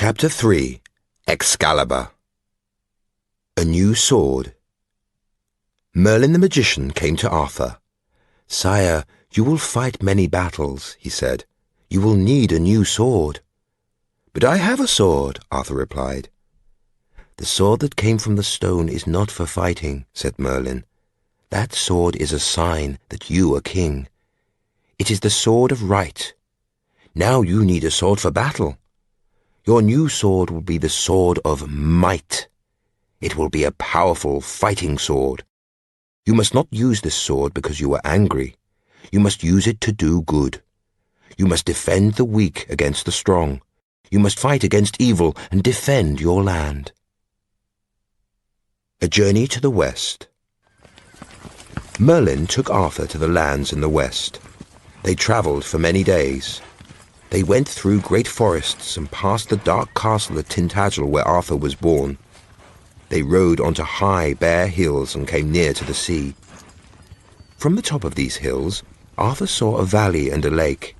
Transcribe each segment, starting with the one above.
Chapter 3 Excalibur. A New Sword. Merlin the magician came to Arthur. "Sire, you will fight many battles," he said. "You will need a new sword." "But I have a sword," Arthur replied. "The sword that came from the stone is not for fighting," said Merlin. "That sword is a sign that you are king. It is the sword of right. Now you need a sword for battle. Your new sword will be the sword of might. It will be a powerful fighting sword. You must not use this sword because you are angry. You must use it to do good. You must defend the weak against the strong. You must fight against evil and defend your land." A Journey to the West. Merlin took Arthur to the lands in the west. They travelled for many days. They went through great forests and past the dark castle at Tintagel where Arthur was born. They rode onto high, bare hills and came near to the sea. From the top of these hills, Arthur saw a valley and a lake.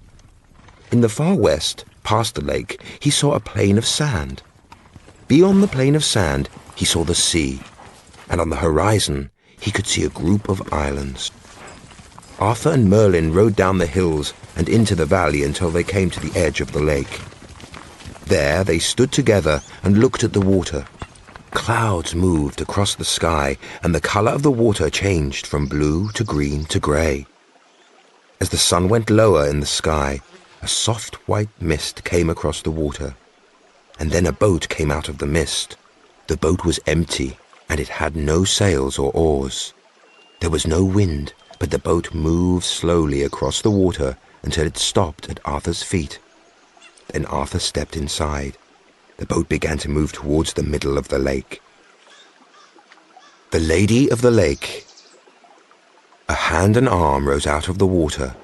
In the far west, past the lake, he saw a plain of sand. Beyond the plain of sand, he saw the sea, and on the horizon, he could see a group of islands. Arthur and Merlin rode down the hills and into the valley until they came to the edge of the lake. There they stood together and looked at the water. Clouds moved across the sky, and the color of the water changed from blue to green to gray. As the sun went lower in the sky, a soft white mist came across the water. And then a boat came out of the mist. The boat was empty, and it had no sails or oars. There was no wind, but the boat moved slowly across the water until it stopped at Arthur's feet. Then Arthur stepped inside. The boat began to move towards the middle of the lake. The Lady of the Lake. A hand and arm rose out of the water.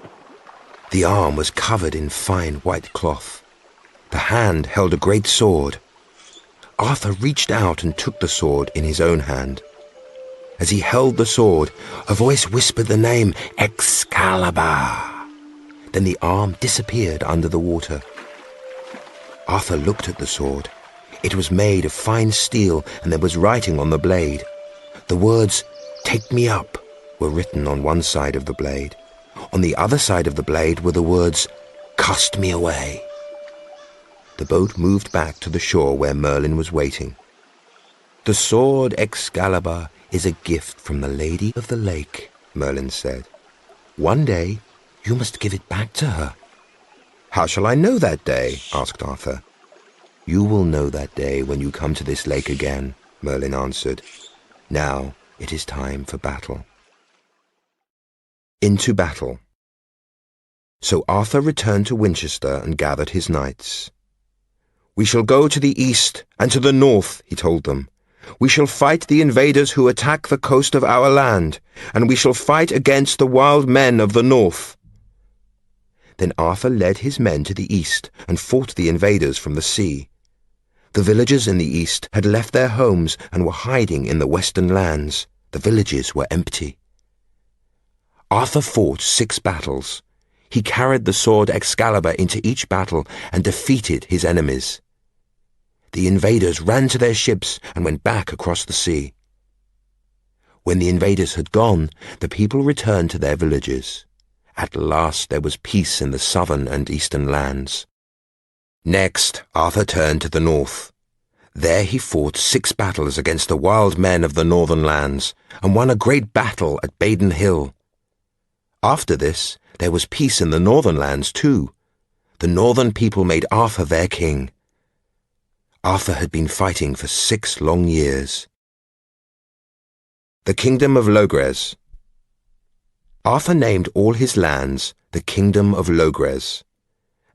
The arm was covered in fine white cloth. The hand held a great sword. Arthur reached out and took the sword in his own hand. As he held the sword, a voice whispered the name Excalibur. Then the arm disappeared under the water. Arthur looked at the sword. It was made of fine steel, and there was writing on the blade. The words, "Take me up," were written on one side of the blade. On the other side of the blade were the words, "Cast me away." The boat moved back to the shore where Merlin was waiting. "The sword Excalibur is a gift from the Lady of the Lake," Merlin said. "One day you must give it back to her." "How shall I know that day?" asked Arthur. "You will know that day when you come to this lake again," Merlin answered. "Now it is time for battle." Into battle. So Arthur returned to Winchester and gathered his knights. "We shall go to the east and to the north," he told them. "We shall fight the invaders who attack the coast of our land, and we shall fight against the wild men of the north." Then Arthur led his men to the east and fought the invaders from the sea. The villagers in the east had left their homes and were hiding in the western lands. The villages were empty. Arthur fought 6 battles. He carried the sword Excalibur into each battle and defeated his enemies. The invaders ran to their ships and went back across the sea. When the invaders had gone, the people returned to their villages. At last there was peace in the southern and eastern lands. Next, Arthur turned to the north. There he fought 6 battles against the wild men of the northern lands and won a great battle at Baden Hill. After this, there was peace in the northern lands too. The northern people made Arthur their king. Arthur had been fighting for 6 long years. The Kingdom of Logres. Arthur named all his lands the Kingdom of Logres,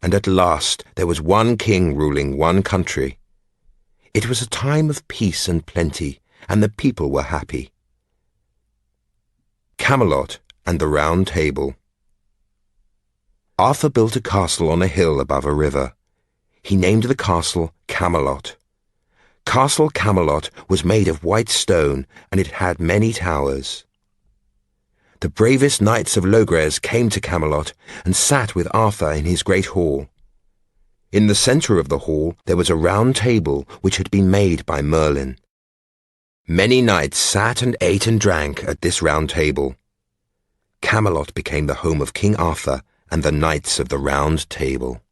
and at last there was one king ruling one country. It was a time of peace and plenty, and the people were happy. Camelot and the Round Table. Arthur built a castle on a hill above a river. He named the castle Camelot. Castle Camelot was made of white stone, and it had many towers. The bravest knights of Logres came to Camelot and sat with Arthur in his great hall. In the centre of the hall there was a round table which had been made by Merlin. Many knights sat and ate and drank at this round table. Camelot became the home of King Arthur and the Knights of the Round Table.